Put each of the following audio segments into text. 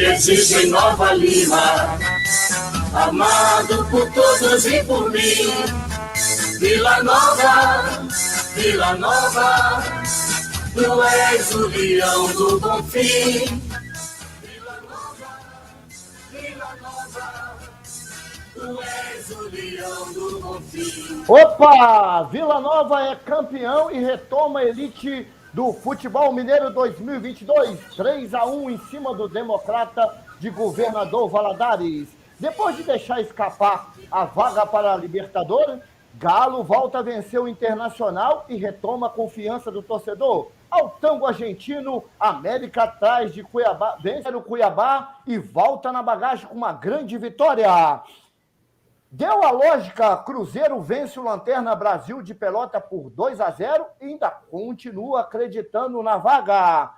existe em Nova Lima, amado por todos e por mim. Vila Nova, Vila Nova, tu és o leão do Bonfim. Vila Nova, Vila Nova, tu és o leão do Bonfim. Opa! Vila Nova é campeão e retoma a elite do futebol mineiro 2022. 3-1 em cima do Democrata de Governador Valadares. Depois de deixar escapar a vaga para a Libertadores, Galo volta a vencer o Internacional e retoma a confiança do torcedor. Ao tango argentino, América atrás de Cuiabá, vence o Cuiabá e volta na bagagem com uma grande vitória. Deu a lógica, Cruzeiro vence o Lanterna Brasil de Pelota por 2-0 e ainda continua acreditando na vaga.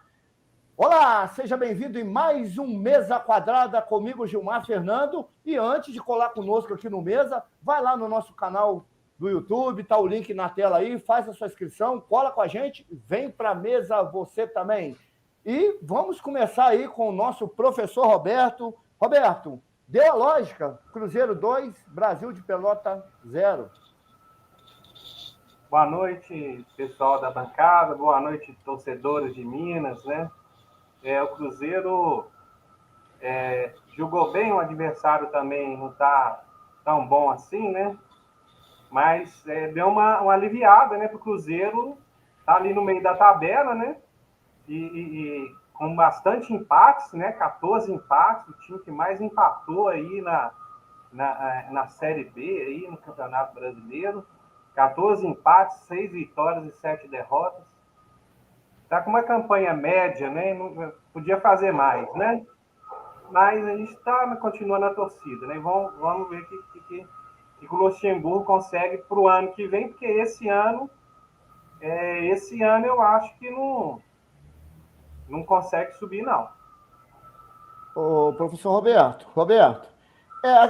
Olá, seja bem-vindo em mais um Mesa Quadrada comigo, Gilmar Fernando. E antes de colar conosco aqui no Mesa, vai lá no nosso canal do YouTube, tá o link na tela aí, faz a sua inscrição, cola com a gente, vem para a mesa você também. E vamos começar aí com o nosso professor Roberto. Roberto, deu a lógica, Cruzeiro 2, Brasil de Pelota 0. Boa noite, pessoal da bancada, boa noite, torcedores de Minas, né? O Cruzeiro jogou bem, o adversário também não está tão bom assim, né? Mas deu uma aliviada, né, para o Cruzeiro, tá ali no meio da tabela, né? E com bastante empates, né? 14 empates, o time que mais empatou aí na Série B, aí no Campeonato Brasileiro. 14 empates, 6 vitórias e 7 derrotas. Tá com uma campanha média, né? Não, podia fazer mais, né? Mas a gente continua na torcida, né? Vamos ver que o Luxemburgo consegue para o ano que vem, porque esse ano eu acho que não consegue subir, não. Ô, professor Roberto,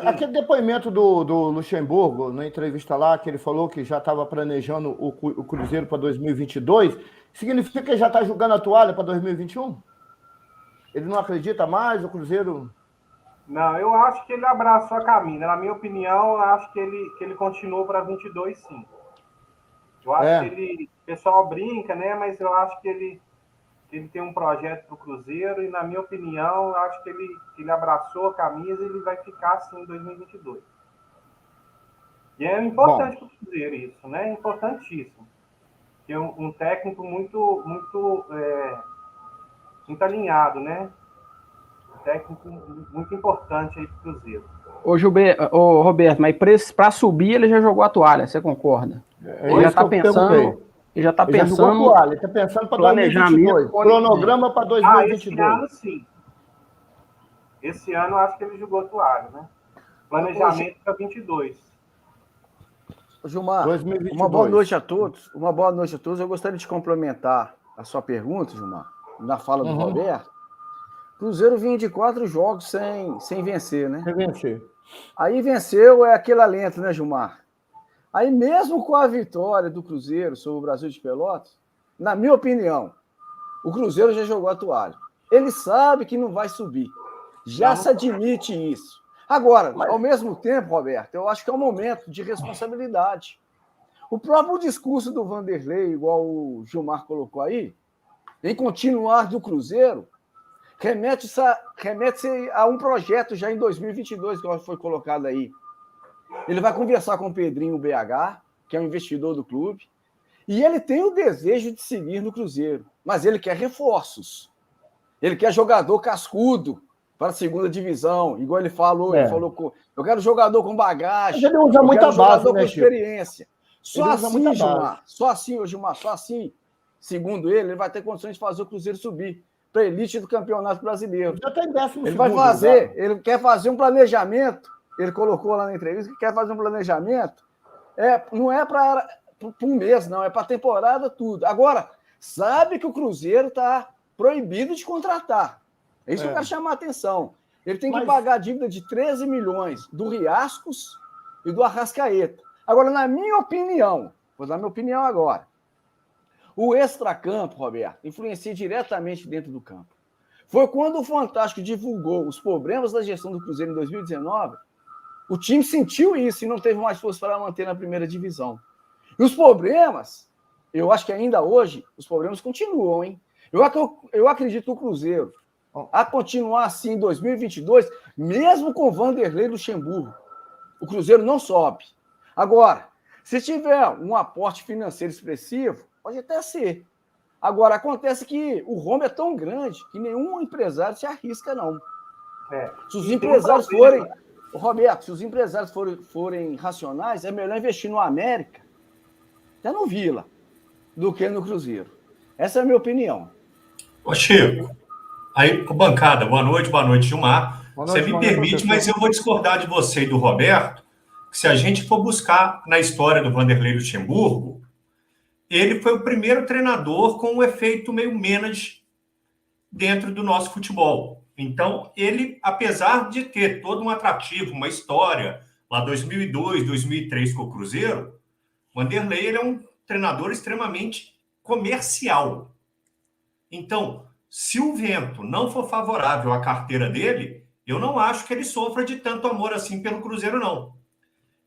aquele depoimento do Luxemburgo, na entrevista lá, que ele falou que já estava planejando o Cruzeiro para 2022, significa que ele já está jogando a toalha para 2021? Ele não acredita mais, o Cruzeiro... Não, eu acho que ele abraçou a caminho. Na minha opinião, eu acho que ele continuou para 22, sim. Eu acho que o pessoal brinca, né? Mas eu acho que ele tem um projeto para o Cruzeiro e, na minha opinião, eu acho que ele abraçou a camisa e ele vai ficar assim em 2022. E é importante para o Cruzeiro isso, né? É importantíssimo. Que é um técnico muito alinhado, né? Técnico muito importante aí pro Cruzeiro. Ô, Roberto, mas para subir ele já jogou a toalha, você concorda? Ele já tá pensando, ele já jogou a toalha, ele tá pensando para planejamento, 2022, cronograma para 2022. Esse ano sim. Esse ano eu acho que ele jogou a toalha, né? Planejamento para 22. Gilmar, 2022. Uma boa noite a todos. Eu gostaria de complementar a sua pergunta, Gilmar, na fala do Roberto. Cruzeiro vinha de 4 jogos sem vencer, né? Sem vencer. Aí venceu, aquele alento, né, Gilmar? Aí mesmo com a vitória do Cruzeiro sobre o Brasil de Pelotas, na minha opinião, o Cruzeiro já jogou a toalha. Ele sabe que não vai subir. Já se admite isso. Agora, ao mesmo tempo, Roberto, eu acho que é um momento de responsabilidade. O próprio discurso do Vanderlei, igual o Gilmar colocou aí, em continuar do Cruzeiro, remete-se a um projeto já em 2022, que foi colocado aí. Ele vai conversar com o Pedrinho BH, que é um investidor do clube, e ele tem o desejo de seguir no Cruzeiro, mas ele quer reforços. Ele quer jogador cascudo para a segunda divisão, igual ele falou. Ele falou, eu quero jogador com bagagem, mas ele usa muita base, jogador né, com experiência. Só assim, Gilmar, só assim, segundo ele vai ter condições de fazer o Cruzeiro subir para a elite do Campeonato Brasileiro. Já está em 12º. Ele vai fazer, ele quer fazer um planejamento, ele colocou lá na entrevista que quer fazer um planejamento, não é para um mês, não, é para a temporada tudo. Agora, sabe que o Cruzeiro está proibido de contratar. É isso que eu quero chamar a atenção. Ele tem que pagar a dívida de 13 milhões do Riascos e do Arrascaeta. Agora, na minha opinião, vou dar minha opinião agora, o extracampo, Roberto, influencia diretamente dentro do campo. Foi quando o Fantástico divulgou os problemas da gestão do Cruzeiro em 2019, o time sentiu isso e não teve mais força para manter na primeira divisão. E os problemas, eu acho que ainda hoje, os problemas continuam, hein? Eu acredito que o Cruzeiro, a continuar assim em 2022, mesmo com Vanderlei Luxemburgo, o Cruzeiro não sobe. Agora, se tiver um aporte financeiro expressivo, pode até ser. Agora, acontece que o rombo é tão grande que nenhum empresário se arrisca, não. Se os empresários forem... Roberto, se os empresários forem racionais, é melhor investir no América, até no Vila, do que no Cruzeiro. Essa é a minha opinião. Ô, Chico, aí, bancada, boa noite, Gilmar. Você me permite, mas eu vou discordar de você e do Roberto, que se a gente for buscar na história do Vanderlei Luxemburgo, ele foi o primeiro treinador com um efeito meio Menage dentro do nosso futebol. Então, ele, apesar de ter todo um atrativo, uma história, lá 2002, 2003 com o Cruzeiro, Vanderlei ele é um treinador extremamente comercial. Então, se o vento não for favorável à carteira dele, eu não acho que ele sofra de tanto amor assim pelo Cruzeiro, não.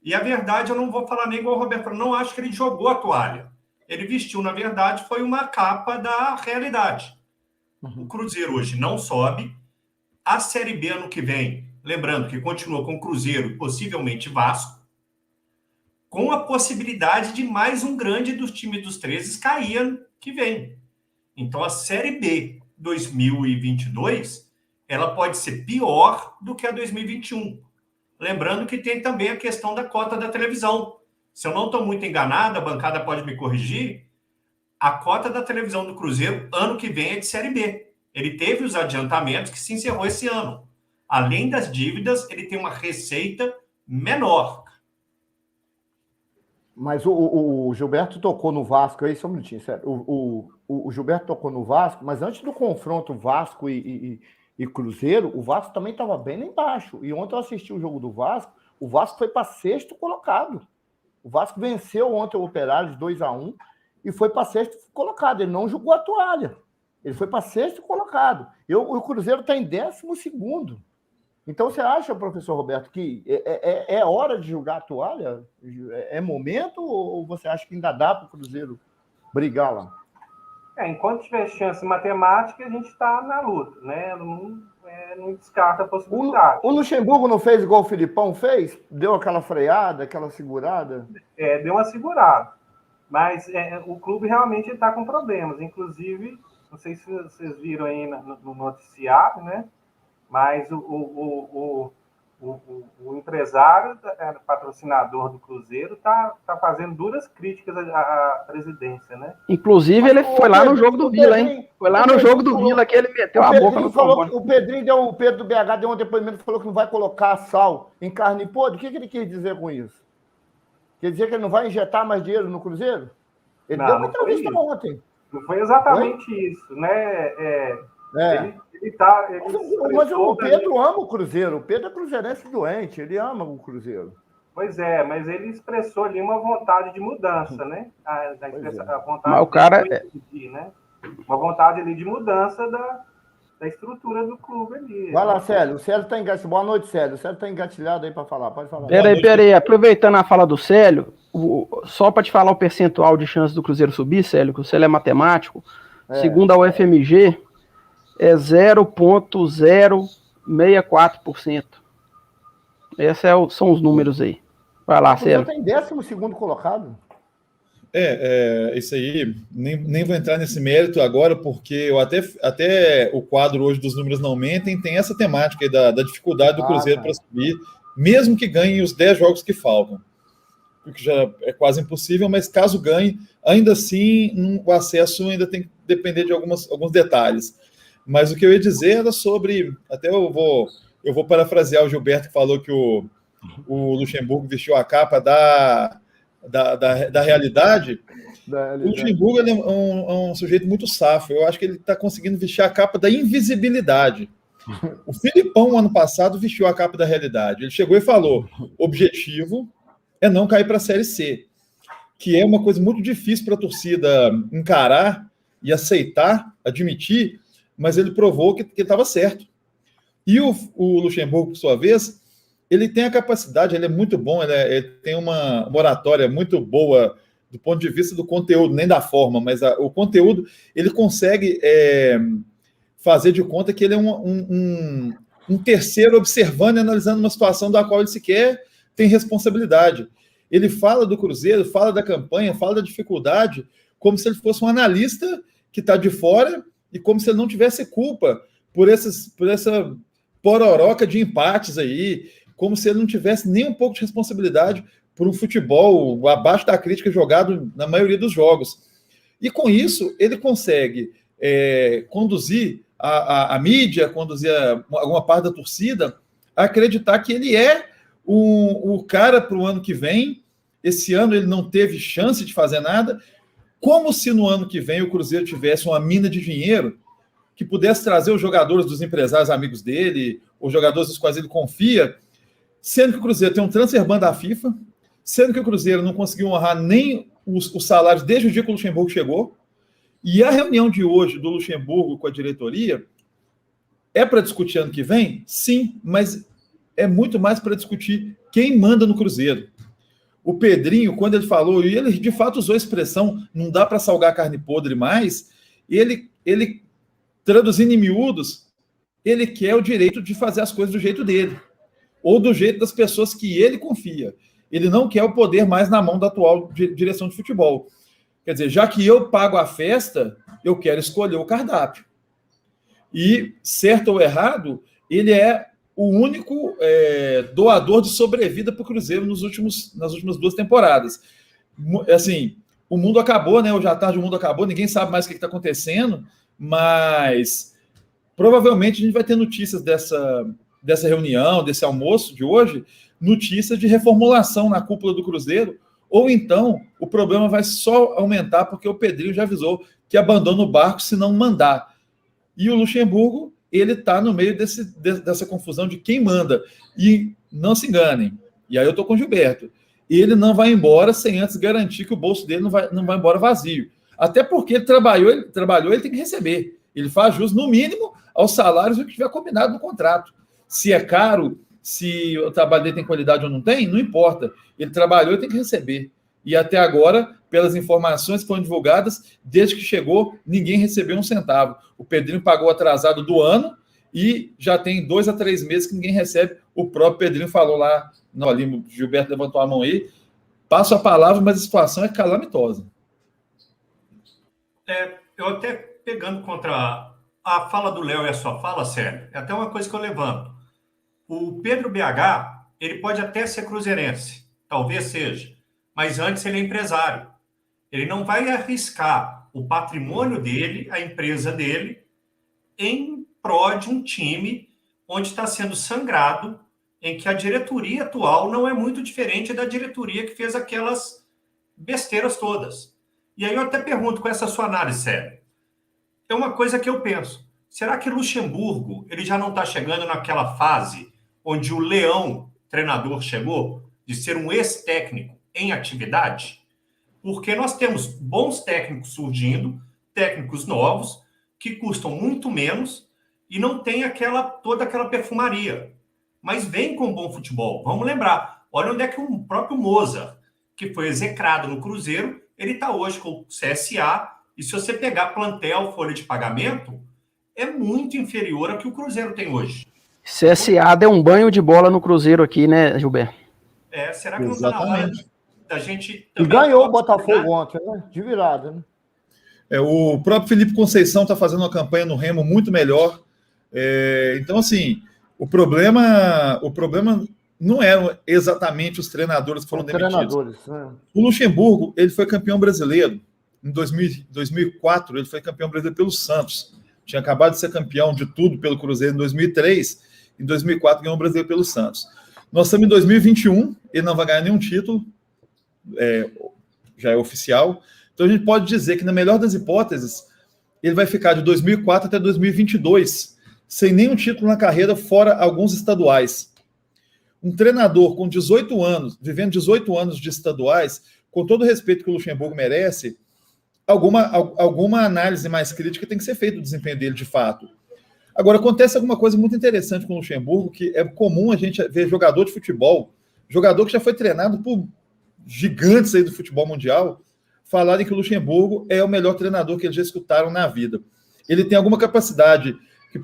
E a verdade, eu não vou falar nem igual o Roberto, eu não acho que ele jogou a toalha. Ele vestiu, na verdade, foi uma capa da realidade. O Cruzeiro hoje não sobe. A Série B ano que vem, lembrando que continua com Cruzeiro e possivelmente Vasco, com a possibilidade de mais um grande dos times dos 13 cair ano que vem. Então, a Série B 2022, ela pode ser pior do que a 2021. Lembrando que tem também a questão da cota da televisão. Se eu não estou muito enganado, a bancada pode me corrigir, a cota da televisão do Cruzeiro, ano que vem, é de Série B. Ele teve os adiantamentos que se encerrou esse ano. Além das dívidas, ele tem uma receita menor. Mas o Gilberto tocou no Vasco, aí só um minutinho, sério. O Gilberto tocou no Vasco, mas antes do confronto Vasco e Cruzeiro, o Vasco também estava bem lá embaixo. E ontem eu assisti o jogo do Vasco, o Vasco foi para sexto colocado. O Vasco venceu ontem o Operário de 2-1 e foi para sexto colocado. Ele não jogou a toalha. Ele foi para sexto colocado. O Cruzeiro está em 12º. Então, você acha, professor Roberto, que é hora de jogar a toalha? É momento? Ou você acha que ainda dá para o Cruzeiro brigar lá? Enquanto tiver chance matemática, a gente está na luta, né? Não descarta a possibilidade. O Luxemburgo não fez igual o Filipão fez? Deu aquela freada, aquela segurada? Deu uma segurada. Mas o clube realmente está com problemas. Inclusive, não sei se vocês viram aí no noticiário, né? Mas o empresário, patrocinador do Cruzeiro, está fazendo duras críticas à presidência, né? Inclusive, ele foi lá no jogo do Vila, hein? Foi lá no jogo do Vila que ele meteu a boca no trombone. O Pedro do BH deu um depoimento e falou que não vai colocar sal em carne podre. O que ele quis dizer com isso? Quer dizer que ele não vai injetar mais dinheiro no Cruzeiro? Ele deu uma entrevista ontem. Não foi exatamente isso, né? Mas o Pedro ama o Cruzeiro. O Pedro é cruzeirense doente. Ele ama o Cruzeiro. Pois é, mas ele expressou ali uma vontade de mudança, né? A vontade mas o cara né? Uma vontade ali de mudança da estrutura do clube ali. Vai lá, Célio. O Célio está engatilhado. Boa noite, Célio. O Célio está engatilhado aí para falar. Pode falar. Peraí. Aproveitando a fala do Célio, só para te falar o percentual de chance do Cruzeiro subir, Célio, que o Célio é matemático, segundo a UFMG, é 0,064%. Esses são os números aí. Vai lá, Célio. Você está em 12º colocado? Isso aí, nem vou entrar nesse mérito agora, porque até o quadro hoje dos números não mentem, tem essa temática aí da dificuldade do Cruzeiro para subir, mesmo que ganhe os 10 jogos que faltam. Porque já é quase impossível, mas caso ganhe, ainda assim, o acesso ainda tem que depender de alguns detalhes. Mas o que eu ia dizer era sobre, até eu vou parafrasear o Gilberto, que falou que o Luxemburgo vestiu a capa da realidade. O Luxemburgo ele é um sujeito muito safo. Eu acho que ele está conseguindo vestir a capa da invisibilidade. O Filipão, ano passado, vestiu a capa da realidade. Ele chegou e falou: o objetivo é não cair para a Série C, que é uma coisa muito difícil para a torcida encarar e aceitar, admitir, mas ele provou que estava certo. E o Luxemburgo, por sua vez, ele tem a capacidade, ele é muito bom, ele tem uma oratória muito boa do ponto de vista do conteúdo, nem da forma, mas o conteúdo, ele consegue fazer de conta que ele é um terceiro observando e analisando uma situação da qual ele sequer tem responsabilidade. Ele fala do Cruzeiro, fala da campanha, fala da dificuldade, como se ele fosse um analista que está de fora e como se ele não tivesse culpa por essa pororoca de empates aí, como se ele não tivesse nem um pouco de responsabilidade por um futebol abaixo da crítica jogado na maioria dos jogos. E com isso, ele consegue conduzir a mídia, conduzir alguma parte da torcida a acreditar que ele é o cara para o ano que vem. Esse ano ele não teve chance de fazer nada, como se no ano que vem o Cruzeiro tivesse uma mina de dinheiro que pudesse trazer os jogadores dos empresários amigos dele, os jogadores dos quais ele confia, sendo que o Cruzeiro tem um transfer ban da FIFA, sendo que o Cruzeiro não conseguiu honrar nem os salários desde o dia que o Luxemburgo chegou. E a reunião de hoje do Luxemburgo com a diretoria é para discutir ano que vem? Sim, mas é muito mais para discutir quem manda no Cruzeiro. O Pedrinho, quando ele falou, e ele de fato usou a expressão, não dá para salgar a carne podre mais, ele traduzindo em miúdos, ele quer o direito de fazer as coisas do jeito dele, ou do jeito das pessoas que ele confia. Ele não quer o poder mais na mão da atual direção de futebol. Quer dizer, já que eu pago a festa, eu quero escolher o cardápio. E, certo ou errado, ele é o único doador de sobrevida para o Cruzeiro nas últimas 2 temporadas. Assim, o mundo acabou, né? Hoje à tarde o mundo acabou, ninguém sabe mais o que está acontecendo, mas provavelmente a gente vai ter notícias dessa reunião, desse almoço de hoje, notícias de reformulação na cúpula do Cruzeiro, ou então o problema vai só aumentar porque o Pedrinho já avisou que abandona o barco se não mandar. E o Luxemburgo, ele está no meio dessa confusão de quem manda. E não se enganem, e aí eu estou com o Gilberto, ele não vai embora sem antes garantir que o bolso dele não vai embora vazio. Até porque ele trabalhou, ele tem que receber. Ele faz jus, no mínimo, aos salários do que tiver combinado no contrato. Se é caro, se o trabalho dele tem qualidade ou não tem, não importa. Ele trabalhou e tem que receber. E até agora, pelas informações que foram divulgadas, desde que chegou, ninguém recebeu um centavo. O Pedrinho pagou atrasado do ano e já tem 2 a 3 meses que ninguém recebe. O próprio Pedrinho falou lá, não, ali o Gilberto levantou a mão aí, passo a palavra, mas a situação é calamitosa. Eu até pegando contra a fala do Léo e a sua fala, Sérgio, é até uma coisa que eu levanto. O Pedro BH, ele pode até ser cruzeirense, talvez seja, mas antes ele é empresário. Ele não vai arriscar o patrimônio dele, a empresa dele, em prol de um time onde está sendo sangrado, em que a diretoria atual não é muito diferente da diretoria que fez aquelas besteiras todas. E aí eu até pergunto, com essa sua análise, Sérgio, é uma coisa que eu penso, será que Luxemburgo ele já não está chegando naquela fase onde o Leão, treinador, chegou, de ser um ex-técnico em atividade? Porque nós temos bons técnicos surgindo, técnicos novos, que custam muito menos e não tem toda aquela perfumaria. Mas vem com bom futebol. Vamos lembrar, olha onde é que o próprio Mozart, que foi execrado no Cruzeiro, ele está hoje com o CSA, e se você pegar plantel, folha de pagamento, é muito inferior ao que o Cruzeiro tem hoje. CSA deu um banho de bola no Cruzeiro aqui, né, Gilberto? Será que não está na hora da gente... E ganhou o Botafogo ontem, né? De virada, né? O próprio Felipe Conceição está fazendo uma campanha no Remo muito melhor. Então, assim, o problema não eram exatamente os treinadores que foram demitidos. Né? O Luxemburgo, ele foi campeão brasileiro. Em 2004, ele foi campeão brasileiro pelo Santos. Tinha acabado de ser campeão de tudo pelo Cruzeiro em 2003. Em 2004, ganhou o brasileiro pelo Santos. Nós estamos em 2021, ele não vai ganhar nenhum título, já é oficial. Então a gente pode dizer que, na melhor das hipóteses, ele vai ficar de 2004 até 2022, sem nenhum título na carreira, fora alguns estaduais. Um treinador com 18 anos, vivendo 18 anos de estaduais, com todo o respeito que o Luxemburgo merece, alguma análise mais crítica tem que ser feita do desempenho dele, de fato. Agora, acontece alguma coisa muito interessante com o Luxemburgo, que é comum a gente ver jogador de futebol, jogador que já foi treinado por gigantes aí do futebol mundial, falarem que o Luxemburgo é o melhor treinador que eles já escutaram na vida. Ele tem alguma capacidade que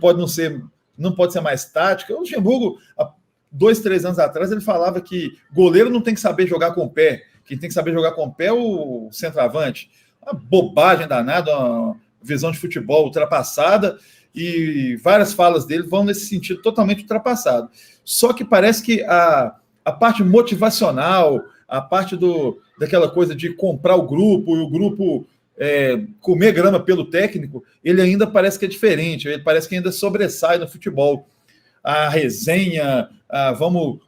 não pode ser mais tática. O Luxemburgo, há 2, 3 anos atrás, ele falava que goleiro não tem que saber jogar com o pé, quem tem que saber jogar com o pé é o centroavante. Uma bobagem danada, uma visão de futebol ultrapassada, e várias falas dele vão nesse sentido totalmente ultrapassado. Só que parece que a parte motivacional, a parte daquela coisa de comprar o grupo e o grupo comer grama pelo técnico, ele ainda parece que é diferente, ele parece que ainda sobressai no futebol. A resenha,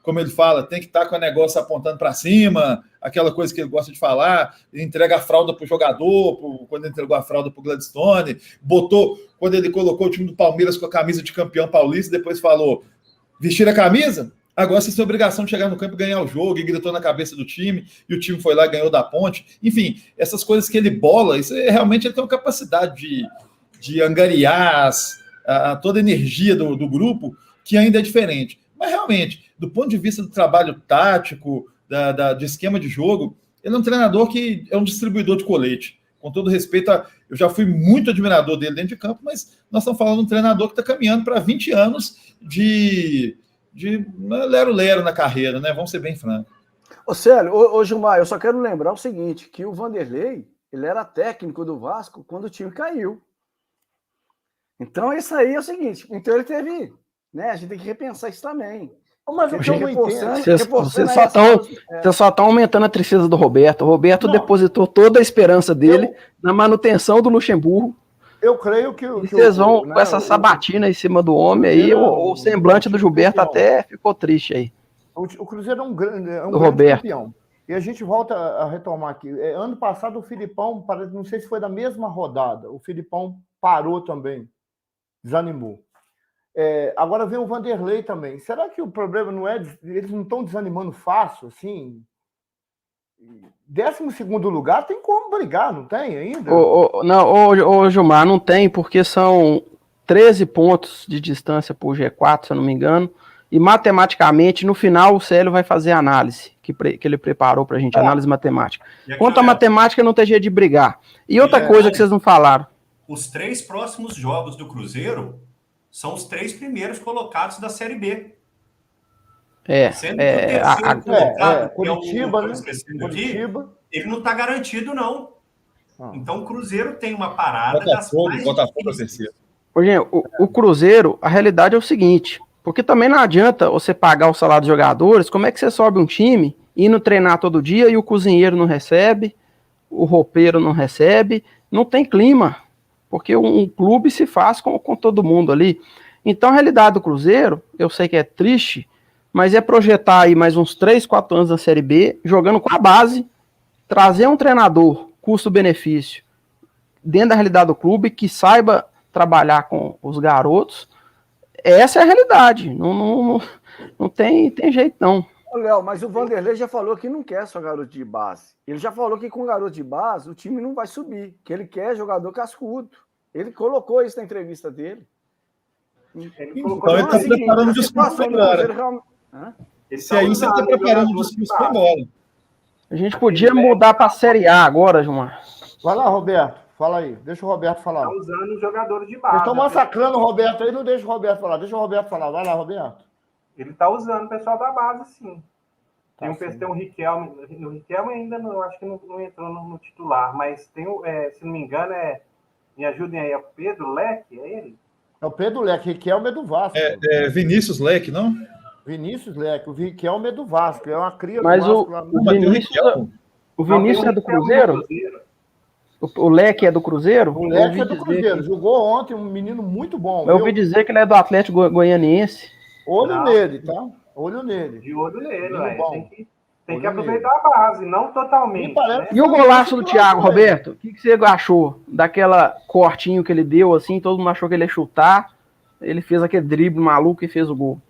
como ele fala, tem que estar com o negócio apontando para cima, aquela coisa que ele gosta de falar, entrega a fralda para o jogador, quando ele entregou a fralda para o Gladstone, quando ele colocou o time do Palmeiras com a camisa de campeão paulista, depois falou, vestir a camisa? Agora vocês têm a obrigação de chegar no campo e ganhar o jogo, e gritou na cabeça do time, e o time foi lá e ganhou da Ponte. Enfim, essas coisas que ele bola, isso realmente ele tem uma capacidade de angariar toda a energia do grupo, que ainda é diferente. Mas realmente, do ponto de vista do trabalho tático, de esquema de jogo, ele é um treinador que é um distribuidor de colete. Com todo respeito, eu já fui muito admirador dele dentro de campo, mas nós estamos falando de um treinador que está caminhando para 20 anos de lero-lero na carreira, né? Vamos ser bem francos. Ô Célio, Gilmar, eu só quero lembrar o seguinte, que o Vanderlei, ele era técnico do Vasco quando o time caiu. Então, isso aí é o seguinte, então ele teve, né? A gente tem que repensar isso também. Mas eu não entendo. Vocês só estão aumentando a tristeza do Roberto. O Roberto depositou toda a esperança dele na manutenção do Luxemburgo. Eu creio que vocês vão com essa sabatina em cima do homem aí, o semblante do Gilberto até ficou triste aí. O Cruzeiro é um grande campeão. E a gente volta a retomar aqui. Ano passado o Filipão, não sei se foi da mesma rodada, o Filipão parou também, desanimou. Agora vem o Vanderlei também. Será que o problema não é... Eles não estão desanimando fácil, assim? 12º lugar tem como brigar, não tem ainda? Não, Gilmar, não tem, porque são 13 pontos de distância por G4, se eu não me engano, e matematicamente, no final, o Célio vai fazer a análise que ele preparou pra gente, análise matemática. Quanto à matemática, não tem jeito de brigar. E outra coisa que vocês não falaram. Os 3 próximos jogos do Cruzeiro são os 3 primeiros colocados da Série B. Curitiba, né? Curitiba, ele não está garantido, não. Então, o Cruzeiro tem uma parada Botafogo terceiro. Gente, o Cruzeiro, a realidade é o seguinte, porque também não adianta você pagar o salário dos jogadores, como é que você sobe um time, indo treinar todo dia e o cozinheiro não recebe, o roupeiro não recebe, não tem clima, porque um clube se faz com todo mundo ali. Então, a realidade do Cruzeiro, eu sei que é triste, mas é projetar aí mais uns 3, 4 anos na Série B, jogando com a base, trazer um treinador, custo-benefício, dentro da realidade do clube, que saiba trabalhar com os garotos. Essa é a realidade, não tem jeito não. Léo, mas o Vanderlei já falou que não quer só garoto de base. Ele já falou que com garoto de base o time não vai subir, que ele quer jogador cascudo. Ele colocou isso na entrevista dele. Então ele está preparando o discurso para embora. Se é isso, ele está preparando o discurso para embora. A gente podia mudar para a Série A agora, Gilmar. Vai lá, Roberto. Fala aí. Deixa o Roberto falar. Está usando os jogadores de base. Eles estão massacrando o Roberto aí, não deixa o Roberto falar. Deixa o Roberto falar. Vai lá, Roberto. Ele está usando o pessoal da base, sim. Tem um Riquelme. O Riquelme ainda não, acho que não entrou no titular, mas tem, se não me engano, me ajudem aí, é o Pedro Leque, é ele? É o Pedro Leque, Riquelme é do Vasco. Vinícius Leque, não? Vinícius Leque, o Riquelme é do Vasco, é uma cria mas do Vasco. O Vinícius é do Cruzeiro? O Leque é do Cruzeiro? O Leque é do Cruzeiro, jogou ontem, um menino muito bom. Eu ouvi dizer que ele é do Atlético Goianiense. Olho nele, tá? Olho nele. De olho nele, tem que aproveitar a base, não totalmente. Né? E o golaço do Thiago, Roberto? O que você achou daquela cortinho que ele deu, assim, todo mundo achou que ele ia chutar, ele fez aquele drible maluco e fez o gol.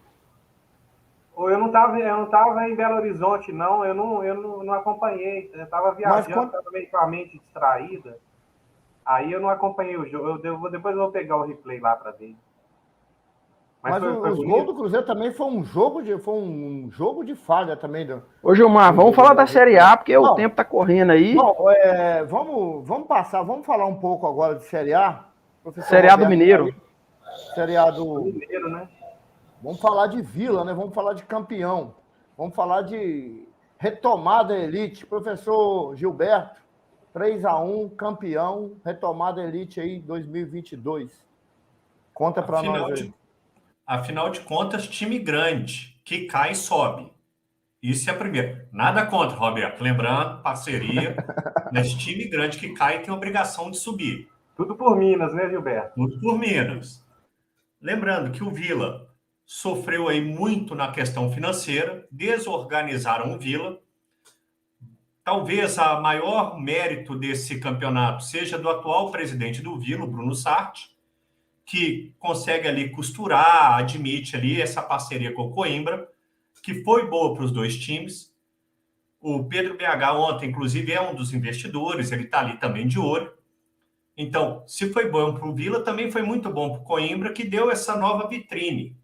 Eu não tava em Belo Horizonte, não, eu não acompanhei, eu tava viajando, estava meio com a mente distraída, Aí eu não acompanhei o jogo. Depois eu vou pegar o replay lá para ver. Mas os gols do Cruzeiro também foi um jogo de falha também. Ô, Gilmar, vamos falar da Série A, porque o tempo tá correndo aí. Bom, vamos falar um pouco agora de Série A. Série A do Mineiro. Série A do Mineiro, né? Vamos falar de Vila, né? Vamos falar de campeão. Vamos falar de retomada elite. Professor Gilberto, 3-1, campeão, retomada elite aí 2022. Conta para nós aí. Afinal de contas, time grande, que cai e sobe. Isso é a primeira. Nada contra, Roberto. Lembrando, parceria, mas time grande que cai tem obrigação de subir. Tudo por Minas, né, Gilberto? Tudo por Minas. Lembrando que o Vila sofreu aí muito na questão financeira, desorganizaram o Vila. Talvez a maior mérito desse campeonato seja do atual presidente do Vila, Bruno Sarti, que consegue ali costurar, admite ali essa parceria com o Coimbra, que foi boa para os dois times. O Pedro BH ontem, inclusive, é um dos investidores, ele está ali também de olho. Então, se foi bom para o Vila, também foi muito bom para o Coimbra, que deu essa nova vitrine.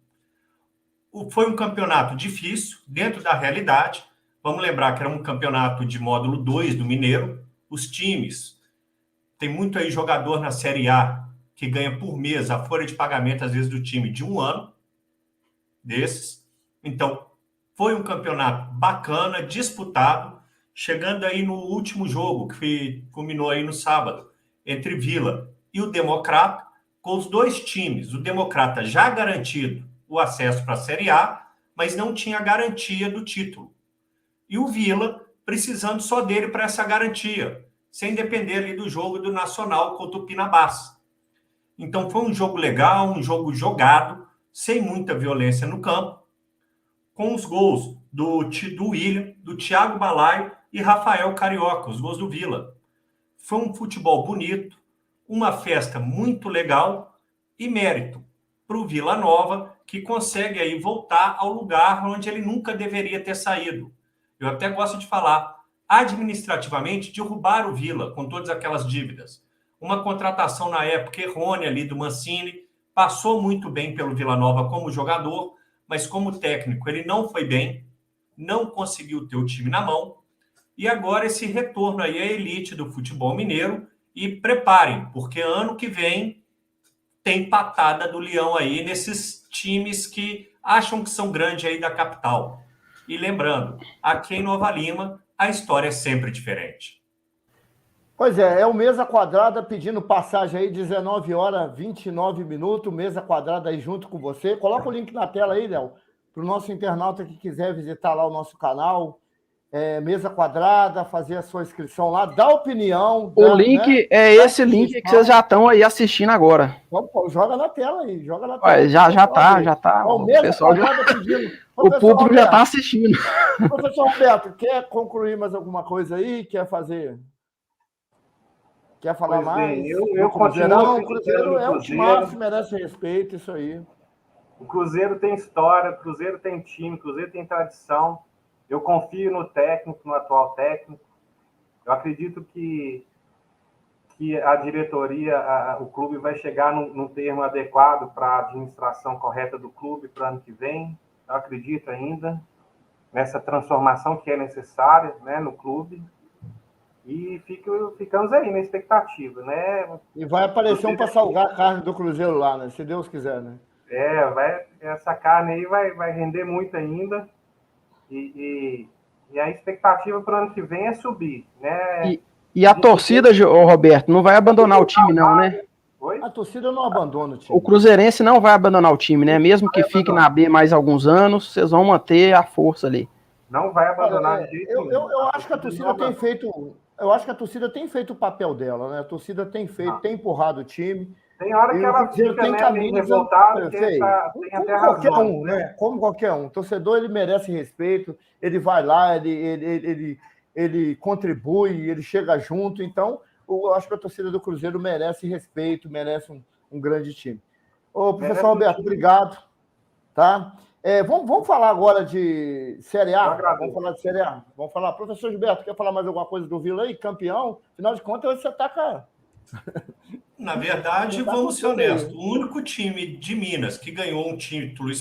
Foi um campeonato difícil, dentro da realidade. Vamos lembrar que era um campeonato de módulo 2 do Mineiro. Os times, tem muito aí jogador na Série A, que ganha por mês a folha de pagamento, às vezes, do time de um ano desses. Então, foi um campeonato bacana, disputado, chegando aí no último jogo, que culminou aí no sábado, entre Vila e o Democrata, com os dois times. O Democrata já garantido o acesso para a Série A, mas não tinha garantia do título. E o Vila precisando só dele para essa garantia, sem depender ali do jogo do Nacional contra o Pinabás. Então, foi um jogo legal, um jogo jogado, sem muita violência no campo, com os gols do William, do Thiago Balaio e Rafael Carioca, os gols do Vila. Foi um futebol bonito, uma festa muito legal e mérito para o Vila Nova, que consegue aí voltar ao lugar onde ele nunca deveria ter saído. Eu até gosto de falar, administrativamente, derrubar o Vila com todas aquelas dívidas. Uma contratação na época errônea ali do Mancini, passou muito bem pelo Vila Nova como jogador, mas como técnico ele não foi bem, não conseguiu ter o time na mão, e agora esse retorno aí à elite do futebol mineiro, e preparem, porque ano que vem tem patada do Leão aí nesses times que acham que são grandes aí da capital. E lembrando, aqui em Nova Lima, a história é sempre diferente. Pois é o Mesa Quadrada pedindo passagem aí, 19h29, Mesa Quadrada aí junto com você. Coloca o link na tela aí, Léo, para o nosso internauta que quiser visitar lá o nosso canal, Mesa Quadrada, fazer a sua inscrição lá, dá opinião. O link é esse link que vocês já estão aí assistindo agora. Joga na tela aí, joga na tela. Já tá. O pessoal o público já está assistindo. Professor Roberto, quer concluir mais alguma coisa aí? Quer falar mais? Eu continuo. O Cruzeiro é um timaço, merece respeito, isso aí. O Cruzeiro tem história, o Cruzeiro tem time, o Cruzeiro tem tradição. Eu confio no técnico, no atual técnico. Eu acredito que a diretoria, o clube vai chegar num termo adequado para a administração correta do clube para o ano que vem. Eu acredito ainda nessa transformação que é necessária, né, no clube. E ficamos aí na expectativa, né? E vai aparecer para salgar a carne do Cruzeiro lá, né? Se Deus quiser, né? Essa carne aí vai render muito ainda. E a expectativa para o ano que vem é subir, né? E a torcida, Roberto, não vai abandonar o time, não, né? Oi? A torcida não abandona o time. O cruzeirense não vai abandonar o time, né? Mesmo que fique na B mais alguns anos, vocês vão manter a força ali. Não vai abandonar de jeito nenhum. Eu acho que a torcida tem feito. Eu acho que a torcida tem feito o papel dela, né? A torcida tem empurrado o time. Tem hora que ela fica meio revoltada, tem até qualquer razão. Um, né? Como qualquer um. O torcedor, ele merece respeito, ele vai lá, ele contribui, ele chega junto. Então, eu acho que a torcida do Cruzeiro merece respeito, merece um grande time. Ô, professor Roberto, obrigado. Tá? Vamos falar agora de Série A? Vamos falar de Série A. Vamos falar. Professor Gilberto, quer falar mais alguma coisa do Vila aí? Campeão? Afinal de contas, você está Na verdade, vamos ser honestos, o único time de Minas que ganhou um título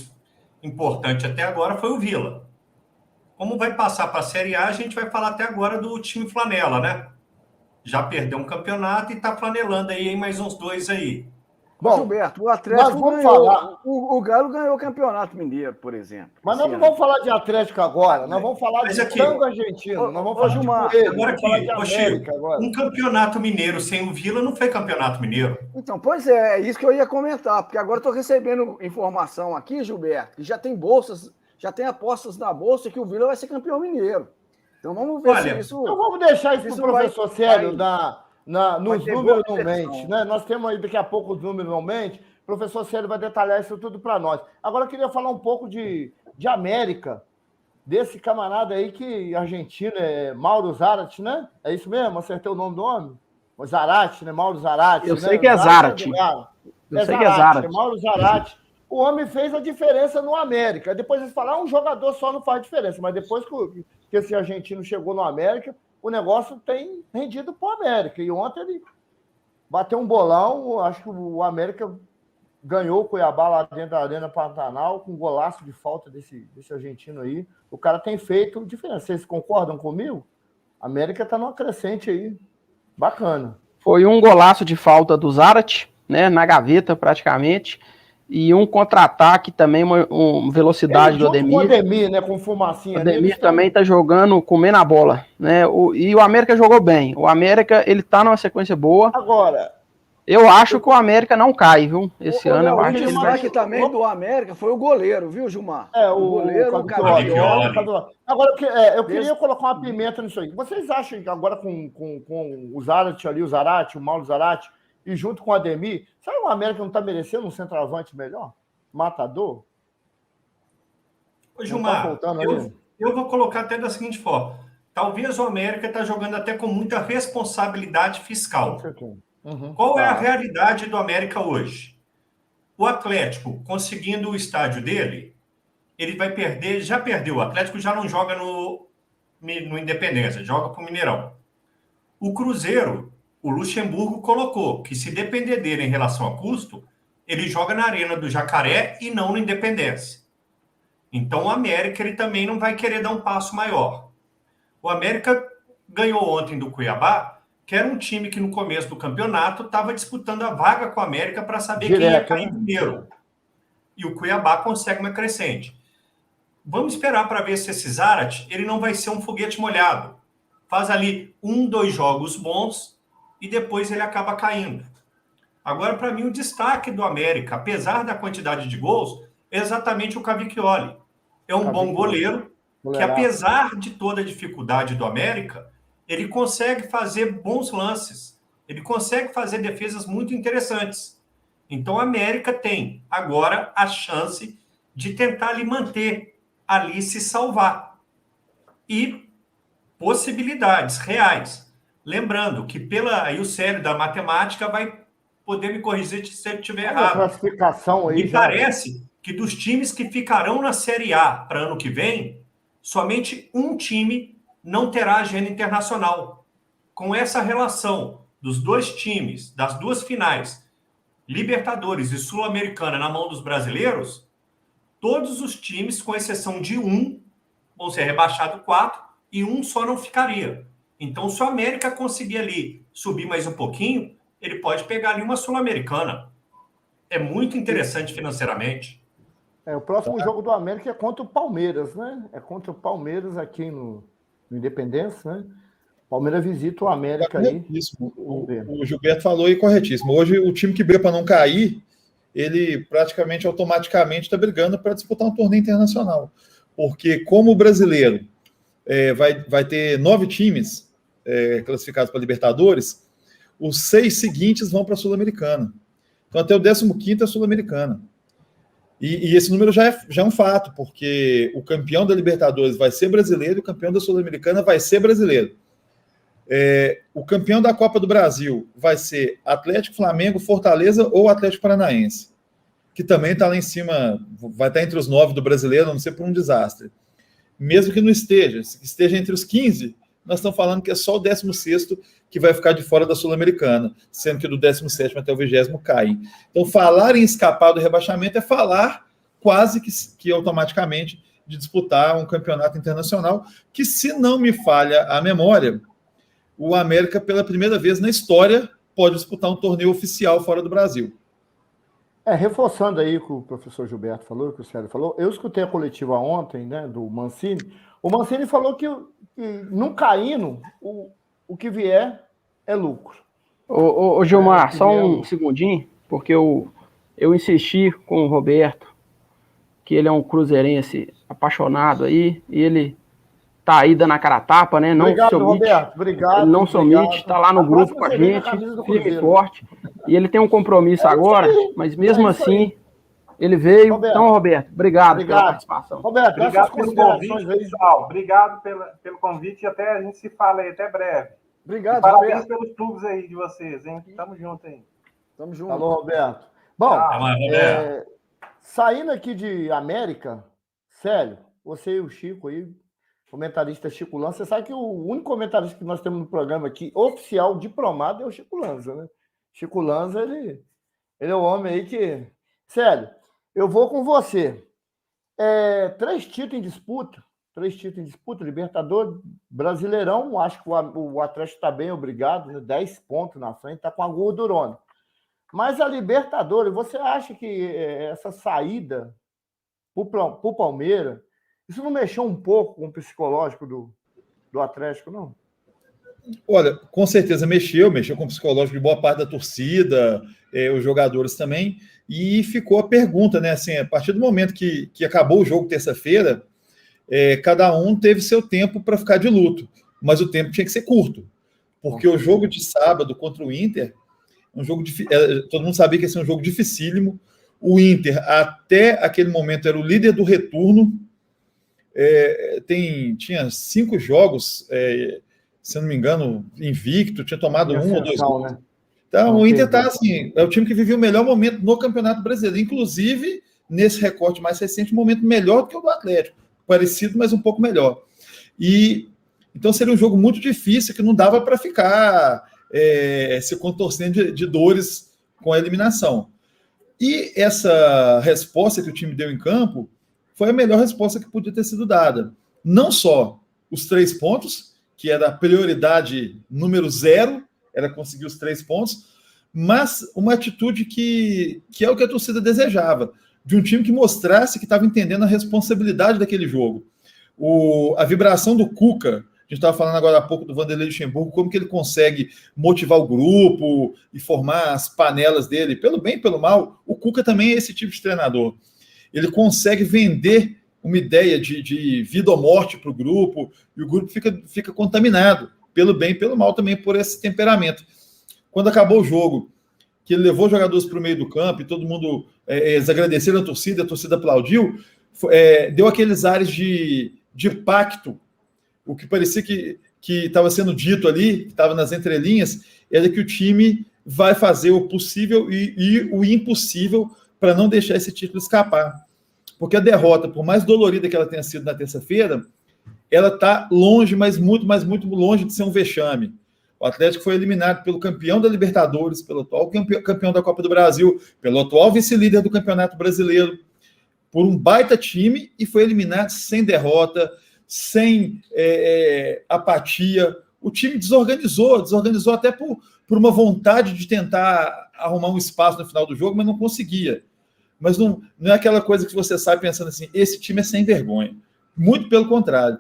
importante até agora foi o Vila. Como vai passar para a Série A, a gente vai falar até agora do time Flanela, né? Já perdeu um campeonato e está flanelando aí em mais uns 2 aí. Bom, Gilberto, o Atlético ganhou, o Galo ganhou o Campeonato Mineiro, por exemplo. Mas nós não vamos falar de Atlético agora, nós vamos falar de tango argentino, nós vamos falar de Coelho, agora falar de América agora. Um Campeonato Mineiro sem o Vila não foi Campeonato Mineiro. Então, pois é isso que eu ia comentar, porque agora estou recebendo informação aqui, Gilberto, que já tem bolsas, já tem apostas na bolsa que o Vila vai ser campeão mineiro. Então vamos ver se isso... Então vamos deixar isso para o professor Célio nos números não mente, né? Nós temos aí daqui a pouco os números não mente. O professor Célio vai detalhar isso tudo para nós. Agora eu queria falar um pouco de América, desse camarada aí que argentino é Mauro Zarate, né? É isso mesmo? Acertei o nome do homem? O Zarate, né? Mauro Zarate. Eu sei que é Zarate. Eu sei que é Zarate. Mauro Zarate. O homem fez a diferença no América. Depois eles falaram, um jogador só não faz diferença. Mas depois que esse argentino chegou no América, o negócio tem rendido para o América. E ontem ele bateu um bolão, acho que o América ganhou o Cuiabá lá dentro da Arena Pantanal, com um golaço de falta desse argentino aí. O cara tem feito diferença. Vocês concordam comigo? A América está numa crescente aí. Bacana. Foi um golaço de falta do Zarate, né, na gaveta praticamente. E um contra-ataque também, uma velocidade do Ademir. Com o Ademir, né? Com fumacinha. O Ademir também tá jogando, comendo a bola, né? E o América jogou bem. O América, ele tá numa sequência boa. Agora, eu acho que o América não cai, viu? Esse ano eu acho que ele vai... que também do América foi o goleiro, viu, Gilmar? O goleiro, o Cavicchioli. Agora, eu queria colocar uma pimenta nisso aí. Vocês acham que agora com o Zarate ali, o Mauro Zarate, e junto com o Ademir, sabe o América não está merecendo um centroavante melhor? Matador? Ô, Gilmar, eu vou colocar até da seguinte forma. Talvez o América está jogando até com muita responsabilidade fiscal. Qual é a realidade do América hoje? O Atlético, conseguindo o estádio dele, ele vai perder, já perdeu. O Atlético já não joga no Independência, joga para o Mineirão. O Cruzeiro, o Luxemburgo colocou que se depender dele em relação a custo, ele joga na Arena do Jacaré e não no Independência. Então o América ele também não vai querer dar um passo maior. O América ganhou ontem do Cuiabá, que era um time que no começo do campeonato estava disputando a vaga com o América para saber quem ia cair primeiro. E o Cuiabá consegue uma crescente. Vamos esperar para ver se esse Zarate ele não vai ser um foguete molhado. Faz ali 1-2 jogos bons e depois ele acaba caindo. Agora, para mim, o destaque do América, apesar da quantidade de gols, é exatamente o Cavicchioli. É um bom goleiro que, apesar de toda a dificuldade do América, ele consegue fazer bons lances. Ele consegue fazer defesas muito interessantes. Então, a América tem agora a chance de tentar ali manter, ali se salvar. E possibilidades reais. Lembrando que aí o Célio da matemática vai poder me corrigir se eu estiver errado. Classificação aí. Me parece que dos times que ficarão na Série A para ano que vem, somente um time não terá agenda internacional. Com essa relação dos dois times, das duas finais, Libertadores e Sul-Americana na mão dos brasileiros, todos os times, com exceção de um, vão ser rebaixados 4 e um só não ficaria. Então, se o América conseguir ali subir mais um pouquinho, ele pode pegar ali uma Sul-Americana. É muito interessante financeiramente. O próximo jogo do América é contra o Palmeiras, né? É contra o Palmeiras aqui no Independência, né? Palmeiras visita o América aí. O Gilberto falou aí corretíssimo. Hoje, o time que briga para não cair, ele praticamente, automaticamente está brigando para disputar um torneio internacional. Porque como o brasileiro vai ter 9 times classificados para Libertadores, os 6 seguintes vão para a Sul-Americana. Então, até o 15º é Sul-Americana. E esse número já é um fato, porque o campeão da Libertadores vai ser brasileiro e o campeão da Sul-Americana vai ser brasileiro. O campeão da Copa do Brasil vai ser Atlético, Flamengo, Fortaleza ou Atlético Paranaense, que também está lá em cima, vai estar entre os 9 do brasileiro, a não ser por um desastre. Mesmo que não esteja entre os 15, nós estamos falando que é só o 16º que vai ficar de fora da Sul-Americana, sendo que do 17º até o 20º caem. Então, falar em escapar do rebaixamento é falar quase que automaticamente de disputar um campeonato internacional, que, se não me falha a memória, o América, pela primeira vez na história, pode disputar um torneio oficial fora do Brasil. Reforçando aí o que o professor Gilberto falou, que o Célio falou, eu escutei a coletiva ontem, né, do Mancini. O Mancini falou que não caindo, o que vier é lucro. Ô Gilmar, só um segundinho, porque eu insisti com o Roberto, que ele é um cruzeirense apaixonado aí, e ele tá aí dando a cara a tapa, né? Não obrigado, se omite. Roberto. Obrigado. Ele não se omite, tá lá no grupo com a gente, firme e forte. E ele tem um compromisso agora, mas mesmo assim, ele veio. Roberto. Então, Roberto, obrigado pela participação. Roberto, obrigado pelo convite, pessoal. Obrigado pelo convite e até a gente se fala aí, até breve. Obrigado, parabéns Roberto. pelos clubes aí de vocês, hein? Tamo junto aí. Tamo junto. Alô, Roberto. Bom, Roberto. Saindo aqui de América, Célio, você e o Chico aí, comentarista Chico Lanza, você sabe que o único comentarista que nós temos no programa aqui, oficial, diplomado, é o Chico Lanza, né? Chico Lanza, ele é o homem aí que... Célio, eu vou com você. 3 títulos em disputa, Libertadores, Brasileirão, acho que o Atlético está bem, obrigado, né? 10 pontos na frente, está com a gordurona. Mas a Libertadores, você acha que essa saída para o Palmeiras, isso não mexeu um pouco com o psicológico do Atlético, não? Olha, com certeza mexeu com o psicológico de boa parte da torcida, os jogadores também, e ficou a pergunta, né? Assim, a partir do momento que acabou o jogo terça-feira, cada um teve seu tempo para ficar de luto, mas o tempo tinha que ser curto, porque o jogo de sábado contra o Inter, um jogo todo mundo sabia que ia ser um jogo dificílimo. O Inter, até aquele momento, era o líder do retorno. Tinha 5 jogos, se eu não me engano, invicto, tinha tomado 1 ou 2 gols. Né? Então, o Inter está assim, é o time que viveu o melhor momento no Campeonato Brasileiro, inclusive nesse recorte mais recente, um momento melhor do que o do Atlético, parecido, mas um pouco melhor. Então seria um jogo muito difícil, que não dava para ficar se contorcendo de dores com a eliminação. E essa resposta que o time deu em campo foi a melhor resposta que podia ter sido dada. Não só os 3 pontos, que era a prioridade número 0, era conseguir os 3 pontos, mas uma atitude que é o que a torcida desejava, de um time que mostrasse que estava entendendo a responsabilidade daquele jogo. A vibração do Cuca, a gente estava falando agora há pouco do Vanderlei Luxemburgo, como que ele consegue motivar o grupo e formar as panelas dele, pelo bem e pelo mal. O Cuca também é esse tipo de treinador. Ele consegue vender uma ideia de vida ou morte para o grupo, e o grupo fica contaminado, pelo bem e pelo mal também, por esse temperamento. Quando acabou o jogo, que ele levou os jogadores para o meio do campo, e todo mundo, eles agradeceram a torcida aplaudiu, deu aqueles ares de pacto. O que parecia que estava sendo dito ali, que estava nas entrelinhas, era que o time vai fazer o possível e o impossível para não deixar esse título escapar. Porque a derrota, por mais dolorida que ela tenha sido na terça-feira, ela está longe, mas muito longe de ser um vexame. O Atlético foi eliminado pelo campeão da Libertadores, pelo atual campeão da Copa do Brasil, pelo atual vice-líder do Campeonato Brasileiro, por um baita time, e foi eliminado sem derrota, sem apatia. O time desorganizou até por uma vontade de tentar arrumar um espaço no final do jogo, mas não conseguia. Mas não é aquela coisa que você sai pensando assim, esse time é sem vergonha. Muito pelo contrário.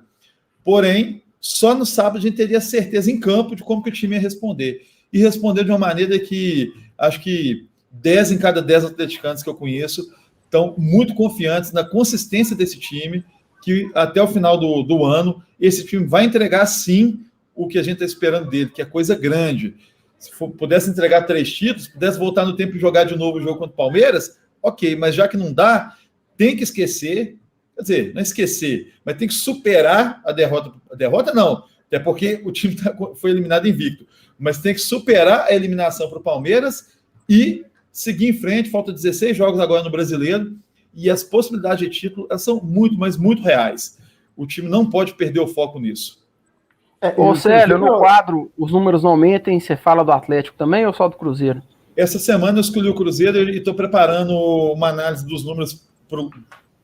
Porém, só no sábado a gente teria certeza em campo de como que o time ia responder. E responder de uma maneira que acho que 10 em cada 10 atleticanos que eu conheço estão muito confiantes na consistência desse time, que até o final do ano, esse time vai entregar, sim, o que a gente está esperando dele, que é coisa grande. Se pudesse entregar 3 títulos, pudesse voltar no tempo e jogar de novo o jogo contra o Palmeiras, ok, mas já que não dá, tem que esquecer, quer dizer, não esquecer, mas tem que superar a derrota. A derrota não, até porque o time foi eliminado invicto, mas tem que superar a eliminação para o Palmeiras e seguir em frente. Falta 16 jogos agora no Brasileiro, e as possibilidades de título, elas são muito, mas muito reais. O time não pode perder o foco nisso. Ô, Célio, no quadro, os números não aumentem, você fala do Atlético também ou só do Cruzeiro? Essa semana eu escolhi o Cruzeiro e estou preparando uma análise dos números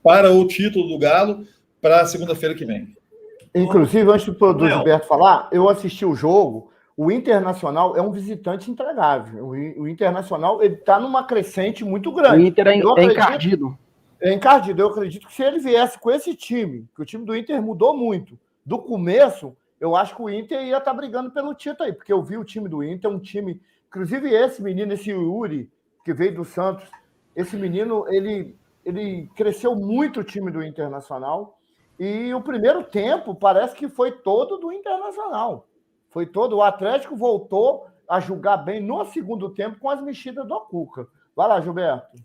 para o título do Galo para segunda-feira que vem. Inclusive, antes do Gilberto falar, eu assisti o jogo. O Internacional é um visitante intragável. O Internacional está numa crescente muito grande. O Inter é encardido. É encardido. Eu acredito que se ele viesse com esse time, que o time do Inter mudou muito, do começo, eu acho que o Inter ia estar brigando pelo título aí, porque eu vi o time do Inter, um time... Inclusive esse menino, esse Yuri, que veio do Santos, esse menino, ele cresceu muito o time do Internacional. E o primeiro tempo parece que foi todo do Internacional. Foi todo. O Atlético voltou a jogar bem no segundo tempo com as mexidas do Cuca. Vai lá, Gilberto.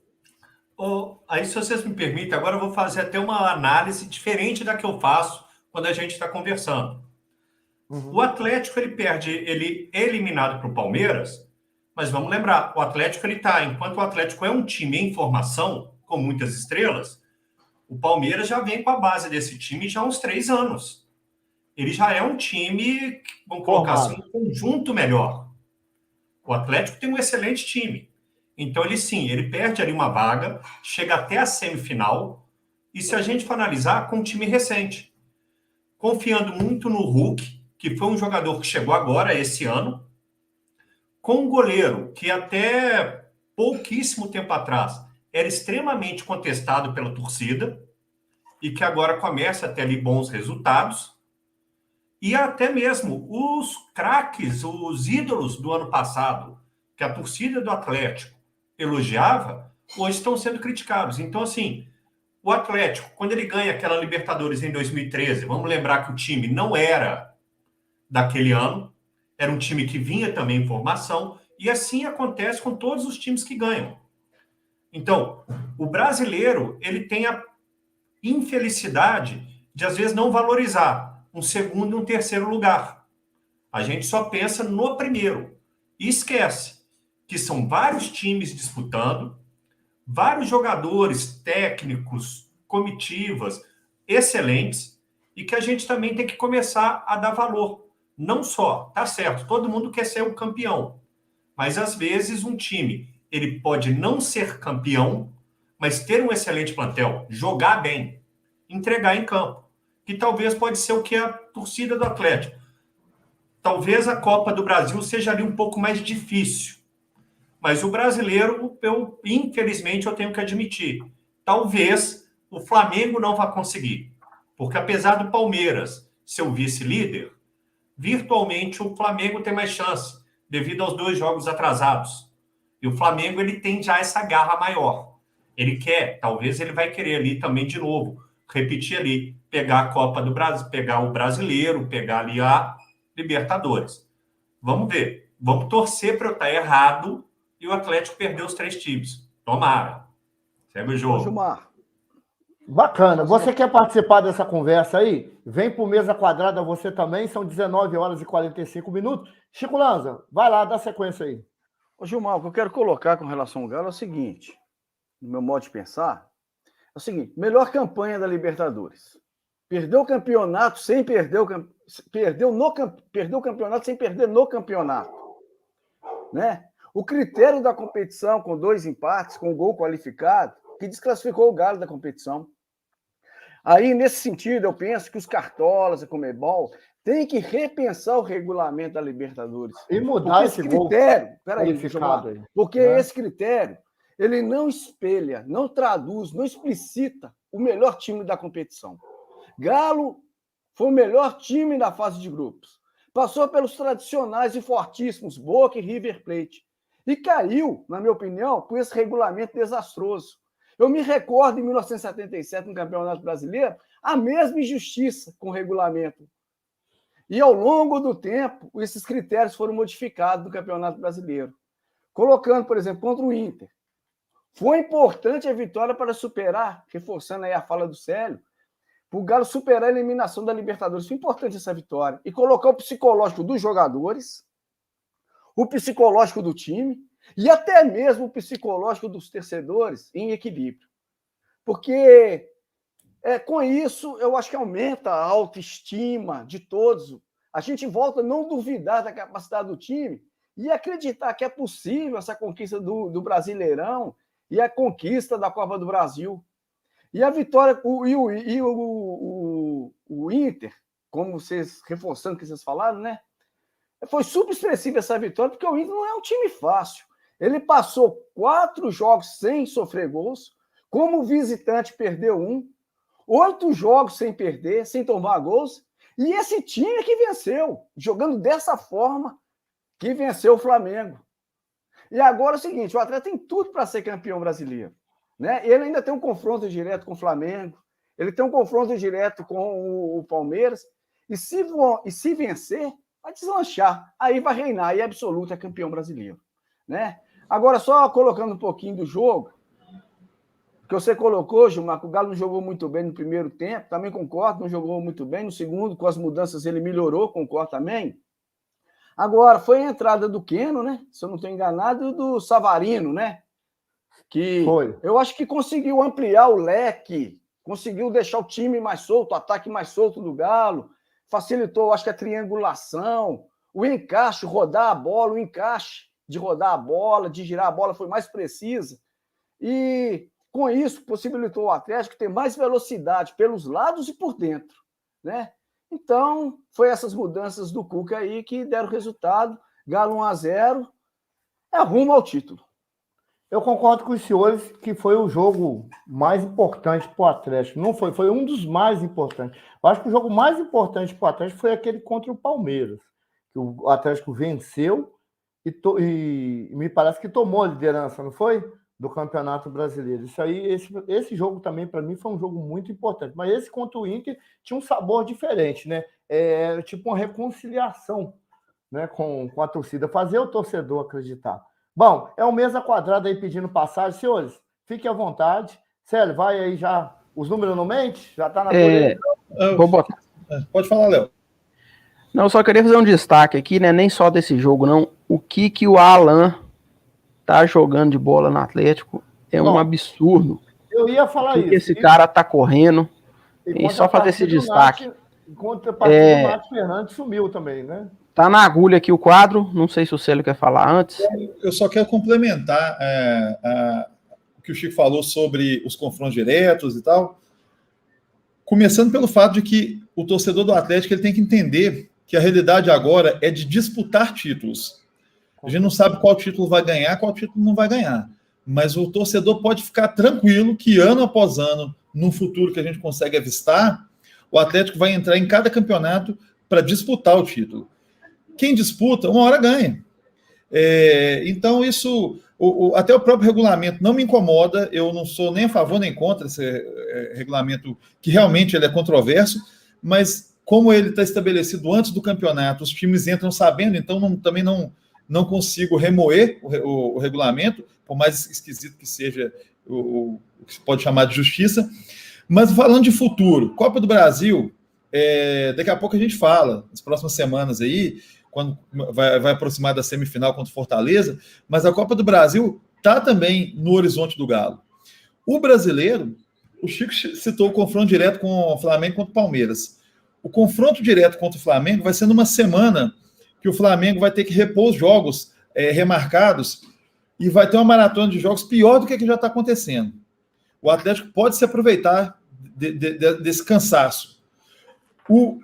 Aí, se vocês me permitem, agora eu vou fazer até uma análise diferente da que eu faço quando a gente está conversando. O Atlético, ele é eliminado para o Palmeiras, mas vamos lembrar, o Atlético, enquanto o Atlético é um time em formação, com muitas estrelas, o Palmeiras já vem com a base desse time já há uns 3 anos. Ele já é um time, vamos colocar assim, um conjunto melhor. O Atlético tem um excelente time. Então, ele perde ali uma vaga, chega até a semifinal, e se a gente for analisar, com um time recente. Confiando muito no Hulk, que foi um jogador que chegou agora, esse ano, com um goleiro que até pouquíssimo tempo atrás era extremamente contestado pela torcida e que agora começa a ter ali bons resultados. E até mesmo os craques, os ídolos do ano passado, que a torcida do Atlético elogiava, hoje estão sendo criticados. Então, assim, o Atlético, quando ele ganha aquela Libertadores em 2013, vamos lembrar que o time não era daquele ano, era um time que vinha também em formação, e assim acontece com todos os times que ganham. Então, o brasileiro, ele tem a infelicidade de, às vezes, não valorizar um segundo e um terceiro lugar. A gente só pensa no primeiro. E esquece que são vários times disputando, vários jogadores, técnicos, comitivas, excelentes, e que a gente também tem que começar a dar valor. Não só, tá certo, todo mundo quer ser o campeão, mas às vezes um time, ele pode não ser campeão, mas ter um excelente plantel, jogar bem, entregar em campo, que talvez pode ser o que a torcida do Atlético. Talvez a Copa do Brasil seja ali um pouco mais difícil, mas o brasileiro, infelizmente, eu tenho que admitir, talvez o Flamengo não vá conseguir, porque apesar do Palmeiras ser o vice-líder, virtualmente o Flamengo tem mais chance, devido aos 2 jogos atrasados. E o Flamengo, ele tem já essa garra maior. Ele quer, talvez ele vai querer ali também de novo, repetir ali, pegar a Copa do Brasil, pegar o Brasileiro, pegar ali a Libertadores. Vamos ver. Vamos torcer para eu estar errado e o Atlético perder os 3 times. Tomara. Segue o jogo. Gilmar. Bacana. Você quer participar dessa conversa aí? Vem para o Mesa Quadrada você também. São 19h45. Chico Lanza, vai lá, dá sequência aí. Ô, Gilmar, o que eu quero colocar com relação ao Galo é o seguinte, no meu modo de pensar, é o seguinte, melhor campanha da Libertadores. Perdeu o campeonato sem perder perdeu o campeonato sem perder no campeonato. Né? O critério da competição, com 2 empates, com gol qualificado, que desclassificou o Galo da competição. Aí, nesse sentido, eu penso que os cartolas, a Conmebol, têm que repensar o regulamento da Libertadores. E mudar esse critério. Peraí, porque esse critério, ele não espelha, não traduz, não explicita o melhor time da competição. Galo foi o melhor time da fase de grupos. Passou pelos tradicionais e fortíssimos Boca e River Plate. E caiu, na minha opinião, por esse regulamento desastroso. Eu me recordo, em 1977, no Campeonato Brasileiro, a mesma injustiça com o regulamento. E, ao longo do tempo, esses critérios foram modificados no Campeonato Brasileiro. Colocando, por exemplo, contra o Inter. Foi importante a vitória para superar, reforçando aí a fala do Célio, para o Galo superar a eliminação da Libertadores. Foi importante essa vitória. E colocar o psicológico dos jogadores, o psicológico do time, e até mesmo o psicológico dos torcedores em equilíbrio. Porque com isso eu acho que aumenta a autoestima de todos, a gente volta a não duvidar da capacidade do time e acreditar que é possível essa conquista do Brasileirão e a conquista da Copa do Brasil. E a vitória, o Inter, como vocês, reforçando o que vocês falaram, né? Foi super expressiva essa vitória, porque o Inter não é um time fácil. Ele passou 4 jogos sem sofrer gols, como visitante perdeu 1, 8 jogos sem perder, sem tomar gols, e esse time que venceu, jogando dessa forma, que venceu o Flamengo. E agora é o seguinte, o Atlético tem tudo para ser campeão brasileiro. Né? Ele ainda tem um confronto direto com o Flamengo, ele tem um confronto direto com o Palmeiras, e se vencer, vai deslanchar, aí vai reinar, e é absoluto, é campeão brasileiro. Né? Agora, só colocando um pouquinho do jogo, que você colocou, Gilmar, que o Galo não jogou muito bem no primeiro tempo, também concordo, não jogou muito bem, no segundo, com as mudanças ele melhorou, concordo também. Agora, foi a entrada do Keno, né? Se eu não estou enganado, e do Savarino, né? Que foi. Eu acho que conseguiu ampliar o leque, conseguiu deixar o time mais solto, o ataque mais solto do Galo, facilitou, acho que a triangulação, o encaixe, rodar a bola, o encaixe de rodar a bola, de girar a bola foi mais precisa. E com isso possibilitou o Atlético ter mais velocidade pelos lados e por dentro, né? Então, foi essas mudanças do Cuca aí que deram resultado. Galo 1-0, é rumo ao título. Eu concordo com os senhores que foi o jogo mais importante para o Atlético. Não foi, foi um dos mais importantes. Eu acho que o jogo mais importante para o Atlético foi aquele contra o Palmeiras, que o Atlético venceu e me parece que tomou a liderança, não foi? Do Campeonato Brasileiro. Isso aí, esse jogo também, para mim, foi um jogo muito importante. Mas esse contra o Inter tinha um sabor diferente, né? Tipo uma reconciliação, né, com a torcida, fazer o torcedor acreditar. Bom, é um mesa quadrada aí pedindo passagem. Senhores, fiquem à vontade. Célio, vai aí já. Os números não mente? Já está na Vou botar. Pode falar, Léo. Não, eu só queria fazer um destaque aqui, né? Nem só desse jogo, não. O que o Alan tá jogando de bola no Atlético é um absurdo. Eu ia falar isso. Esse cara tá correndo. E só fazer esse destaque. Enquanto a partida do Nath Fernandes sumiu também, né? Tá na agulha aqui o quadro. Não sei se o Célio quer falar antes. Eu só quero complementar o que o Chico falou sobre os confrontos diretos e tal. Começando pelo fato de que o torcedor do Atlético ele tem que entender que a realidade agora é de disputar títulos. A gente não sabe qual título vai ganhar, qual título não vai ganhar. Mas o torcedor pode ficar tranquilo que ano após ano, no futuro que a gente consegue avistar, o Atlético vai entrar em cada campeonato para disputar o título. Quem disputa, uma hora ganha. Então, isso, até o próprio regulamento não me incomoda, eu não sou nem a favor nem contra esse regulamento, que realmente ele é controverso, mas como ele está estabelecido antes do campeonato, os times entram sabendo, então também não consigo remoer o regulamento, por mais esquisito que seja o que se pode chamar de justiça. Mas falando de futuro, Copa do Brasil, daqui a pouco a gente fala, nas próximas semanas aí, quando vai aproximar da semifinal contra o Fortaleza, mas a Copa do Brasil está também no horizonte do Galo. O brasileiro, o Chico citou o confronto direto com o Flamengo contra o Palmeiras. O confronto direto contra o Flamengo vai ser numa semana que o Flamengo vai ter que repor os jogos remarcados e vai ter uma maratona de jogos pior do que já está acontecendo. O Atlético pode se aproveitar desse cansaço.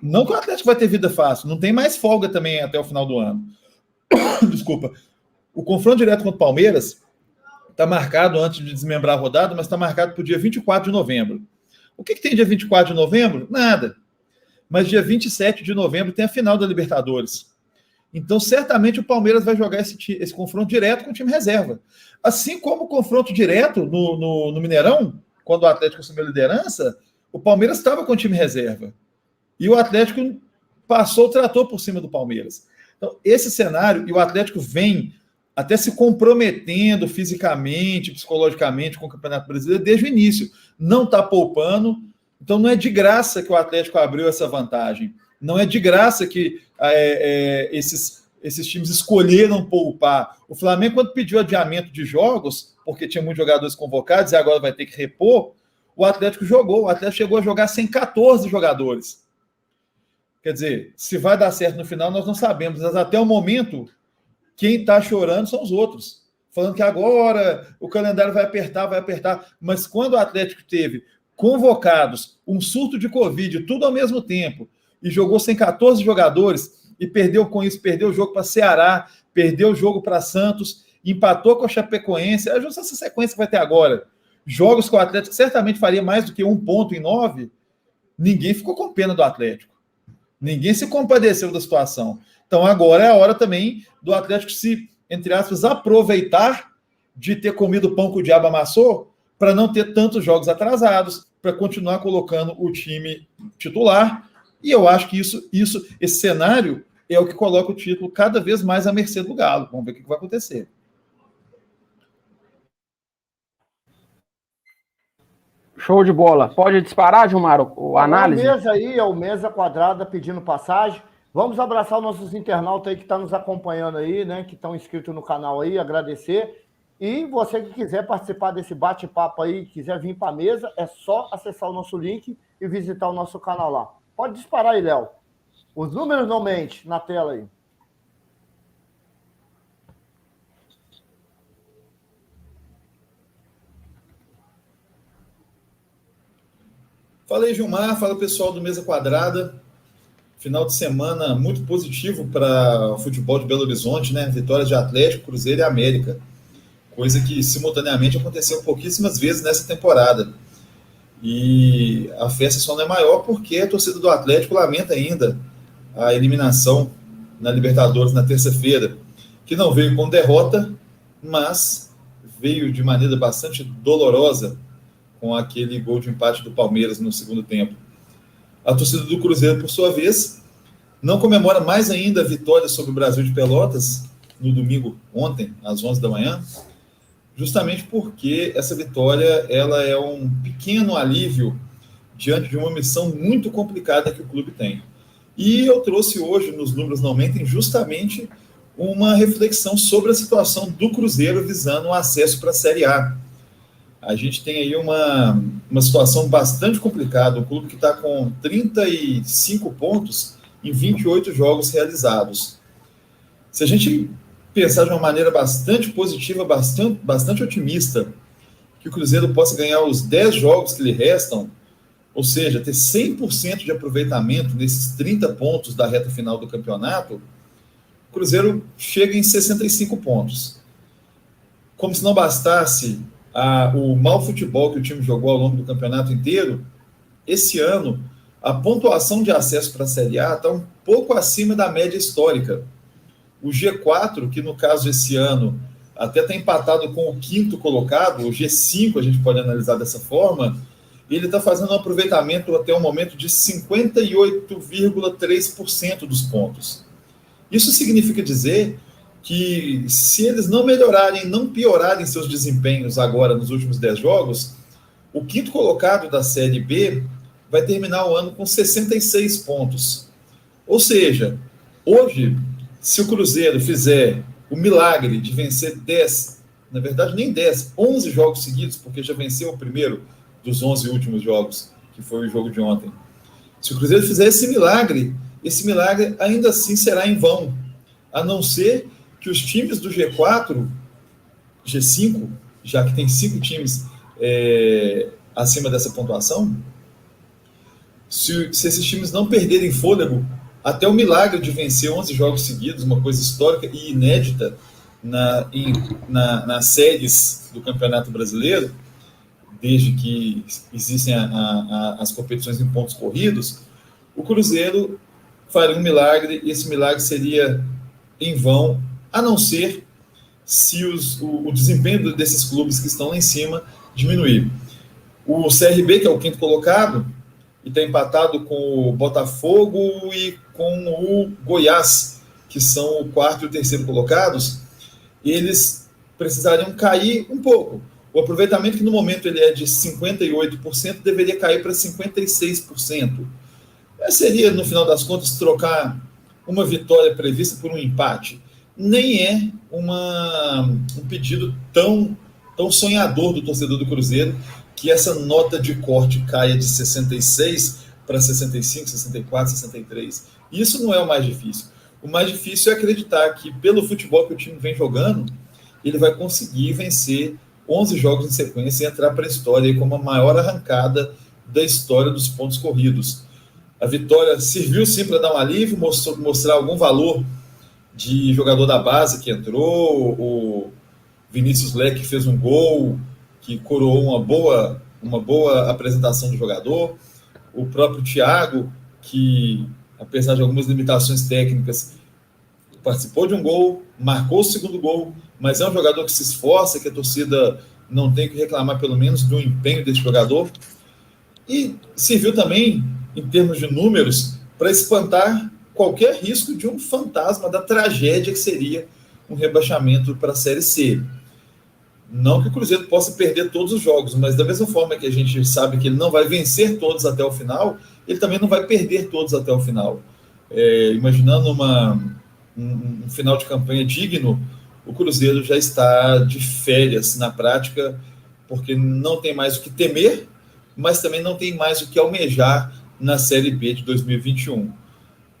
Não que o Atlético vai ter vida fácil, não tem mais folga também até o final do ano. Desculpa. O confronto direto contra o Palmeiras está marcado antes de desmembrar a rodada, mas está marcado para o dia 24 de novembro. O que tem dia 24 de novembro? Nada. Mas dia 27 de novembro tem a final da Libertadores. Então, certamente, o Palmeiras vai jogar esse confronto direto com o time reserva. Assim como o confronto direto no Mineirão, quando o Atlético assumiu a liderança, o Palmeiras estava com o time reserva. E o Atlético passou o trator por cima do Palmeiras. Então, esse cenário, e o Atlético vem até se comprometendo fisicamente, psicologicamente com o Campeonato Brasileiro desde o início. Não está poupando. Então, não é de graça que o Atlético abriu essa vantagem. Não é de graça que esses times escolheram poupar. O Flamengo, quando pediu adiamento de jogos, porque tinha muitos jogadores convocados e agora vai ter que repor, o Atlético jogou. O Atlético chegou a jogar sem 14 jogadores. Quer dizer, se vai dar certo no final, nós não sabemos. Mas até o momento, quem está chorando são os outros. Falando que agora o calendário vai apertar. Mas quando o Atlético teve convocados um surto de Covid, tudo ao mesmo tempo, e jogou sem 14 jogadores, e perdeu com isso, perdeu o jogo para Ceará, perdeu o jogo para Santos, empatou com a Chapecoense, é justo essa sequência que vai ter agora. Jogos que o Atlético certamente faria mais do que 1 ponto em 9, ninguém ficou com pena do Atlético. Ninguém se compadeceu da situação. Então agora é a hora também do Atlético se, entre aspas, aproveitar de ter comido pão que o diabo amassou para não ter tantos jogos atrasados, para continuar colocando o time titular. E eu acho que esse cenário é o que coloca o título cada vez mais à mercê do Galo. Vamos ver o que vai acontecer. Show de bola. Pode disparar, Gilmar, a análise? O Mesa aí, é o Mesa Quadrada pedindo passagem. Vamos abraçar os nossos internautas aí que estão nos acompanhando aí, né? Que estão inscritos no canal aí, agradecer. E você que quiser participar desse bate-papo aí, quiser vir para a mesa, é só acessar o nosso link e visitar o nosso canal lá. Pode disparar aí, Léo. Os números não mentem na tela aí. Fala aí, Gilmar. Fala, pessoal do Mesa Quadrada. Final de semana muito positivo para o futebol de Belo Horizonte, né? Vitórias de Atlético, Cruzeiro e América. Coisa que simultaneamente aconteceu pouquíssimas vezes nessa temporada. E a festa só não é maior porque a torcida do Atlético lamenta ainda a eliminação na Libertadores na terça-feira, que não veio com derrota, mas veio de maneira bastante dolorosa com aquele gol de empate do Palmeiras no segundo tempo. A torcida do Cruzeiro, por sua vez, não comemora mais ainda a vitória sobre o Brasil de Pelotas no domingo, ontem, às 11 da manhã, justamente porque essa vitória ela é um pequeno alívio diante de uma missão muito complicada que o clube tem. E eu trouxe hoje, nos Números Não Mentem, justamente uma reflexão sobre a situação do Cruzeiro visando o acesso para a Série A. A gente tem aí uma situação bastante complicada, um clube que está com 35 pontos em 28 jogos realizados. Se a gente pensar de uma maneira bastante positiva, bastante otimista, que o Cruzeiro possa ganhar os 10 jogos que lhe restam, ou seja, ter 100% de aproveitamento nesses 30 pontos da reta final do campeonato, o Cruzeiro chega em 65 pontos. Como se não bastasse o mau futebol que o time jogou ao longo do campeonato inteiro, esse ano a pontuação de acesso para a Série A está um pouco acima da média histórica. O G4, que no caso esse ano até está empatado com o 5º colocado, o G5 a gente pode analisar dessa forma, ele está fazendo um aproveitamento até o momento de 58,3% dos pontos. Isso significa dizer que se eles não melhorarem, não piorarem seus desempenhos agora nos últimos 10 jogos, o 5º colocado da Série B vai terminar o ano com 66 pontos. Ou seja, hoje, se o Cruzeiro fizer o milagre de vencer 10, na verdade nem 10, 11 jogos seguidos, porque já venceu o primeiro dos 11 últimos jogos, que foi o jogo de ontem. Se o Cruzeiro fizer esse milagre ainda assim será em vão, a não ser que os times do G4, G5, já que tem 5 times acima dessa pontuação, se esses times não perderem fôlego, até o milagre de vencer 11 jogos seguidos, uma coisa histórica e inédita nas séries do Campeonato Brasileiro, desde que existem as competições em pontos corridos, o Cruzeiro faria um milagre, e esse milagre seria em vão, a não ser se o desempenho desses clubes que estão lá em cima diminuir. O CRB, que é o 5º colocado, e está empatado com o Botafogo e com o Goiás, que são o 4º e o 3º colocados, eles precisariam cair um pouco. O aproveitamento, que no momento ele é de 58%, deveria cair para 56%. Seria, no final das contas, trocar uma vitória prevista por um empate. Nem é um pedido tão sonhador do torcedor do Cruzeiro, que essa nota de corte caia de 66 para 65, 64, 63. Isso não é o mais difícil. O mais difícil é acreditar que, pelo futebol que o time vem jogando, ele vai conseguir vencer 11 jogos em sequência e entrar para a história como a maior arrancada da história dos pontos corridos. A vitória serviu sim para dar um alívio, mostrar algum valor de jogador da base que entrou, o Vinícius Leque fez um gol que coroou uma boa apresentação do jogador, o próprio Thiago, que apesar de algumas limitações técnicas, participou de um gol, marcou o segundo gol, mas é um jogador que se esforça, que a torcida não tem que reclamar pelo menos do empenho desse jogador, e serviu também, em termos de números, para espantar qualquer risco de um fantasma da tragédia que seria um rebaixamento para a Série C. Não que o Cruzeiro possa perder todos os jogos, mas da mesma forma que a gente sabe que ele não vai vencer todos até o final, ele também não vai perder todos até o final. Imaginando um final de campanha digno, o Cruzeiro já está de férias na prática, porque não tem mais o que temer, mas também não tem mais o que almejar na Série B de 2021.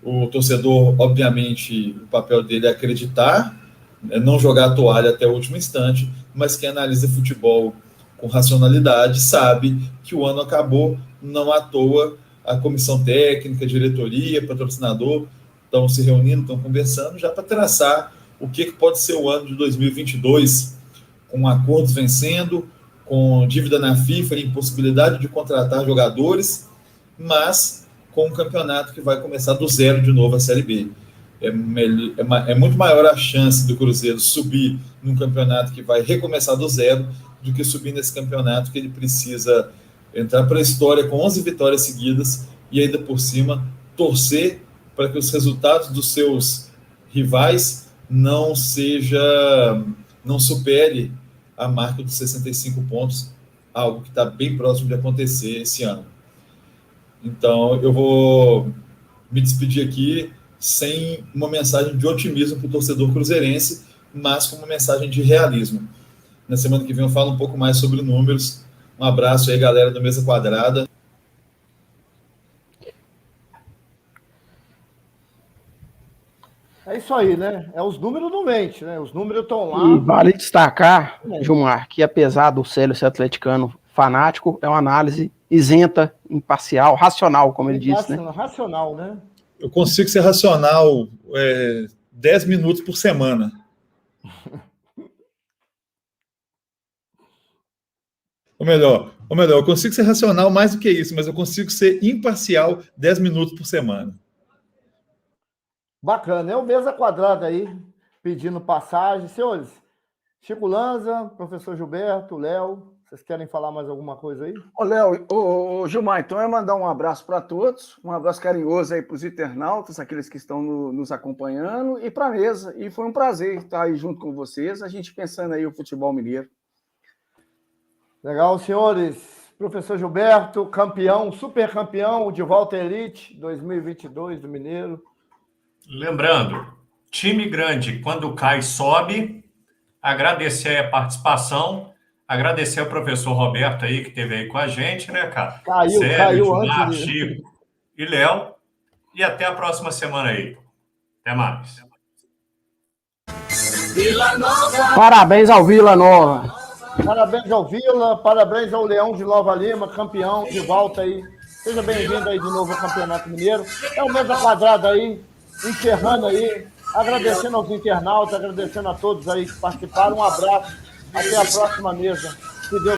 O torcedor, obviamente, o papel dele é acreditar, não jogar a toalha até o último instante, mas quem analisa futebol com racionalidade sabe que o ano acabou, não à toa a comissão técnica, a diretoria, patrocinador estão se reunindo, estão conversando já para traçar o que pode ser o ano de 2022, com acordos vencendo, com dívida na FIFA, impossibilidade de contratar jogadores, mas com um campeonato que vai começar do zero de novo a Série B. É muito maior a chance do Cruzeiro subir num campeonato que vai recomeçar do zero do que subir nesse campeonato que ele precisa entrar para a história com 11 vitórias seguidas e ainda por cima torcer para que os resultados dos seus rivais não supere a marca dos 65 pontos, algo que está bem próximo de acontecer esse ano. Então, eu vou me despedir aqui sem uma mensagem de otimismo para o torcedor cruzeirense, mas com uma mensagem de realismo. Na semana que vem eu falo um pouco mais sobre números. Um abraço aí, galera do Mesa Quadrada. É isso aí, né? Os números não mentem, né? Os números estão lá. E vale destacar, Gilmar, que apesar do Célio ser atleticano fanático, é uma análise isenta, imparcial, racional, como ele disse, né? Racional, né? Eu consigo ser racional 10 minutos por semana. Ou melhor, eu consigo ser racional mais do que isso, mas eu consigo ser imparcial 10 minutos por semana. Bacana. É o Mesa Quadrada aí, pedindo passagem. Senhores, Chico Lanza, professor Gilberto, Léo, vocês querem falar mais alguma coisa aí? Léo, Gilmar, então é mandar um abraço para todos, um abraço carinhoso aí para os internautas, aqueles que estão nos acompanhando, e para a mesa. E foi um prazer estar aí junto com vocês, a gente pensando aí o futebol mineiro. Legal, senhores. Professor Gilberto, campeão, super campeão de volta à elite 2022 do Mineiro. Lembrando, time grande, quando cai, sobe. Agradecer a participação, agradecer ao professor Roberto aí, que esteve aí com a gente, né, cara? Caiu Gilmar, antes. Chico e Léo. E até a próxima semana aí. Até mais. Vila Nova. Parabéns ao Vila Nova. Parabéns ao Vila, parabéns ao Leão de Nova Lima, campeão, de volta aí. Seja bem-vindo aí de novo ao Campeonato Mineiro. É o Mesa Quadrada aí, encerrando aí, agradecendo aos internautas, agradecendo a todos aí que participaram. Um abraço, até a próxima mesa. Que Deus